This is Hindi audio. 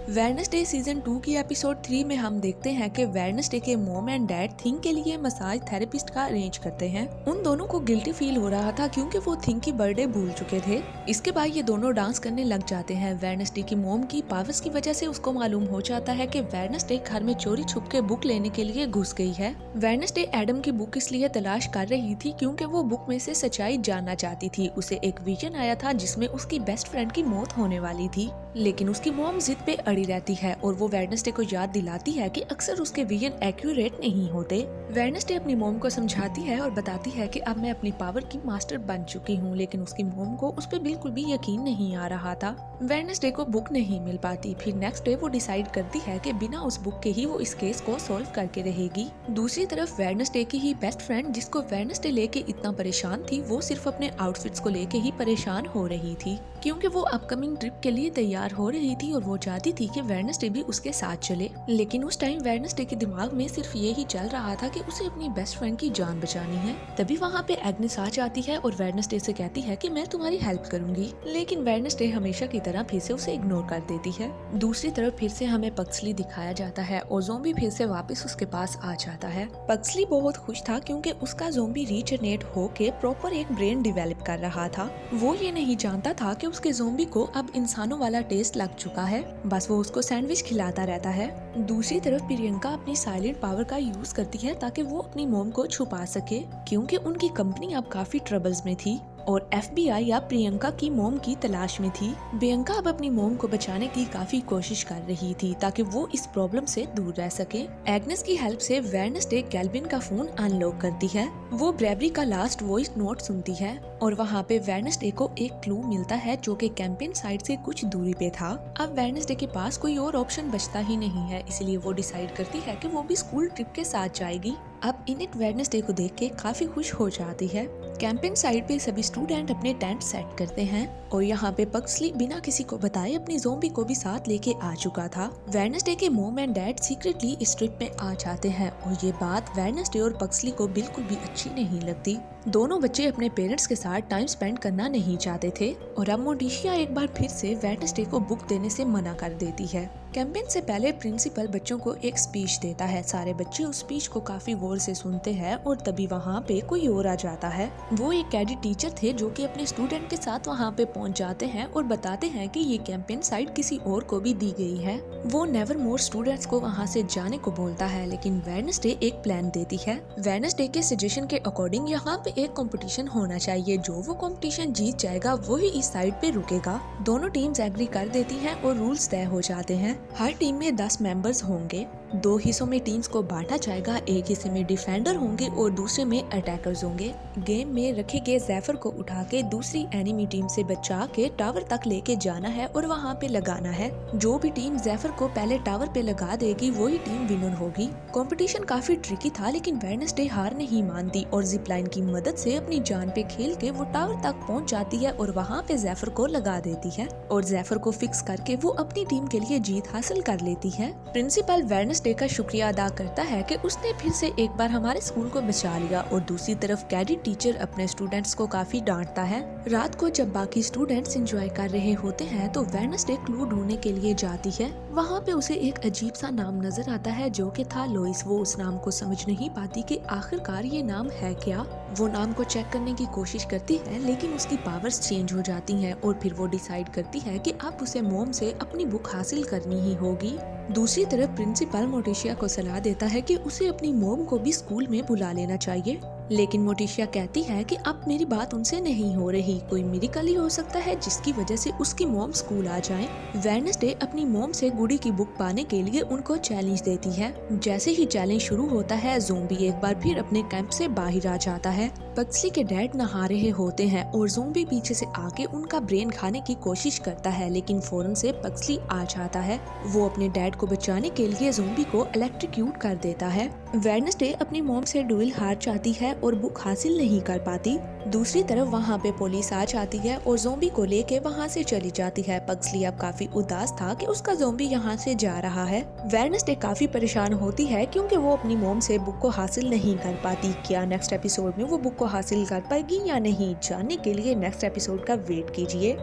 वेडनेसडे सीजन 2 की एपिसोड 3 में हम देखते हैं कि वेडनेसडे के मॉम एंड डैड थिंक के लिए मसाज थेरेपिस्ट का अरेंज करते हैं। उन दोनों को गिल्टी फील हो रहा था क्योंकि वो थिंक की बर्थडे भूल चुके थे। इसके बाद ये दोनों डांस करने लग जाते हैं। वेडनेसडे की मॉम की पावर्स की वजह से उसको मालूम हो जाता है कि वेडनेसडे घर में चोरी छुप के बुक लेने के लिए घुस गई है। वेडनेसडे एडम की बुक इसलिए तलाश कर रही थी क्योंकि वो बुक में से सच्चाई जानना चाहती थी। उसे एक विजन आया था जिसमें उसकी बेस्ट फ्रेंड की मौत होने वाली थी, लेकिन उसकी मॉम जिद पे अड़ी रहती है और वो वेडनेसडे को याद दिलाती है कि अक्सर उसके विजन एक्यूरेट नहीं होते। वेडनेसडे अपनी मॉम को समझाती है और बताती है कि अब मैं अपनी पावर की मास्टर बन चुकी हूँ, लेकिन उसकी मॉम को उस पर बिल्कुल भी यकीन नहीं आ रहा था। वेडनेसडे को बुक नहीं मिल पाती। फिर नेक्स्ट डे वो डिसाइड करती है कि बिना उस बुक के ही वो इस केस को सॉल्व करके रहेगी। दूसरी तरफ वेडनेसडे की ही बेस्ट फ्रेंड, जिसको वेडनेसडे लेके इतना परेशान थी, वो सिर्फ अपने आउटफिट्स को लेके ही परेशान हो रही थी क्योंकि वो अपकमिंग ट्रिप के लिए तैयार हो रही थी और वो चाहती थी कि वेडनेसडे भी उसके साथ चले। लेकिन उस टाइम वेडनेसडे के दिमाग में सिर्फ ये ही चल रहा था कि उसे अपनी बेस्ट फ्रेंड की जान बचानी है। तभी वहाँ पे एग्नेस आ जाती है और वेडनेसडे से कहती है कि मैं तुम्हारी हेल्प करूंगी, लेकिन वेडनेसडे हमेशा की तरह फिर से उसे इग्नोर कर देती है। दूसरी तरफ फिर से हमें पक्सली दिखाया जाता है और ज़ोंबी फिर से वापस उसके पास आ जाता है। पक्सली बहुत खुश था क्योंकि उसका ज़ोंबी रीजनरेट होके प्रॉपर एक ब्रेन डेवलप कर रहा था। वो ये नहीं जानता था कि उसके ज़ोंबी को अब इंसानों वाला टेस्ट लग चुका है, बस वो उसको सैंडविच खिलाता रहता है। दूसरी तरफ प्रियंका अपनी साइलेंट पावर का यूज करती है ताकि वो अपनी मॉम को छुपा सके क्योंकि उनकी कंपनी अब काफी ट्रबल्स में थी और FBI या प्रियंका की मॉम की तलाश में थी। प्रियंका अब अपनी मॉम को बचाने की काफी कोशिश कर रही थी ताकि वो इस प्रॉब्लम से दूर रह सके। एग्नेस की हेल्प से वेडनेसडे कैल्विन का फोन अनलॉक करती है। वो ब्रेवरी का लास्ट वॉइस नोट सुनती है और वहाँ पे वेडनेसडे को एक क्लू मिलता है जो कि कैंपेन साइट से कुछ दूरी पे था। अब वेडनेसडे के पास कोई और ऑप्शन बचता ही नहीं है, इसलिए वो डिसाइड करती है कि वो भी स्कूल ट्रिप के साथ जाएगी। अब इनिट वेडनेसडे को देख के काफी खुश हो जाती है। कैंपेन साइट पे सभी स्टूडेंट अपने टेंट सेट करते हैं और यहाँ पे पक्सली बिना किसी को बताए अपनी ज़ोंबी को भी साथ लेके आ चुका था। वेडनेसडे के मॉम एंड डैड सीक्रेटली इस ट्रिप में आ जाते हैं और ये बात वेडनेसडे और पक्सली को बिल्कुल भी अच्छी नहीं लगती। दोनों बच्चे अपने पेरेंट्स के साथ टाइम स्पेंड करना नहीं चाहते थे और अब मोटिशिया एक बार फिर से वेडनेसडे को बुक देने से मना कर देती है। कैंपेन से पहले प्रिंसिपल बच्चों को एक स्पीच देता है। सारे बच्चे उस स्पीच को काफी गौर से सुनते हैं और तभी वहाँ पे कोई और आ जाता है। वो एक कैडेट टीचर थे जो कि अपने स्टूडेंट के साथ वहाँ पे पहुँच जाते हैं और बताते हैं कि ये कैंपेन साइट किसी और को भी दी गई है। वो नेवर मोर स्टूडेंट्स को वहाँ से जाने को बोलता है, लेकिन वेडनेसडे एक प्लान देती है। वेडनेसडे के सजेशन के अकॉर्डिंग यहाँ पे एक कंपटीशन होना चाहिए। जो वो कंपटीशन जीत जाएगा वही इस साइट पे रुकेगा। दोनों टीम्स एग्री कर देती हैं और रूल्स तय हो जाते हैं। हर टीम में 10 मेंबर्स होंगे। 2 हिस्सों में टीम्स को बांटा जाएगा। एक हिस्से में डिफेंडर होंगे और दूसरे में अटैकर्स होंगे। गेम में रखे गए ज़ेफर को उठा के दूसरी एनिमी टीम से बचा के टावर तक लेके जाना है और वहाँ पे लगाना है। जो भी टीम ज़ेफर को पहले टावर पे लगा देगी वही टीम विनर होगी। कंपटीशन काफी ट्रिकी था, लेकिन वेडनेसडे हार नहीं मानती और जिपलाइन की मदद से अपनी जान पे खेल के वो टावर तक पहुँच जाती है और वहाँ पे ज़ेफर को लगा देती है और ज़ेफर को फिक्स करके वो अपनी टीम के लिए जीत हासिल कर लेती है। प्रिंसिपल वेडनेसडे का शुक्रिया अदा करता है कि उसने फिर से एक बार हमारे स्कूल को बचा लिया और दूसरी तरफ कैडेट टीचर अपने स्टूडेंट्स को काफी डांटता है। रात को जब बाकी स्टूडेंट्स एंजॉय कर रहे होते हैं तो वेडनेसडे क्लू ढूंढने के लिए जाती है। वहाँ पे उसे एक अजीब सा नाम नजर आता है जो कि था लोइस। वो उस नाम को समझ नहीं पाती कि आखिरकार ये नाम है क्या। वो नाम को चेक करने की कोशिश करती है, लेकिन उसकी पावर्स चेंज हो जाती हैं और फिर वो डिसाइड करती है कि अब उसे मॉम से अपनी बुक हासिल करनी ही होगी। दूसरी तरफ प्रिंसिपल मोटिशिया को सलाह देता है कि उसे अपनी मॉम को भी स्कूल में बुला लेना चाहिए, लेकिन मोटिशिया कहती है कि अब मेरी बात उनसे नहीं हो रही। कोई मिरेकल ही हो सकता है जिसकी वजह से उसकी मॉम स्कूल आ जाए। वेडनेसडे अपनी मॉम से गुडी की बुक पाने के लिए उनको चैलेंज देती है। जैसे ही चैलेंज शुरू होता है ज़ोंबी एक बार फिर अपने कैंप से बाहर आ जाता है। पक्सली के डैड नहा रहे होते हैं और ज़ोंबी पीछे से आके उनका ब्रेन खाने की कोशिश करता है, लेकिन फौरन से पक्सली आ जाता है। वो अपने डैड को बचाने के लिए ज़ोंबी को इलेक्ट्रिक्यूट कर देता है। वेडनेसडे अपनी मॉम से ड्यूल हार जाती है और बुक हासिल नहीं कर पाती। दूसरी तरफ वहाँ पे पुलिस आ जाती है और ज़ोंबी को लेके वहाँ से चली जाती है। पक्सली अब काफी उदास था कि उसका ज़ोंबी यहाँ से जा रहा है। वेडनेसडे काफी परेशान होती है क्योंकि वो अपनी मॉम से बुक को हासिल नहीं कर पाती। क्या नेक्स्ट एपिसोड में वो बुक को हासिल कर पाएगी या नहीं, जानने के लिए नेक्स्ट एपिसोड का वेट कीजिए।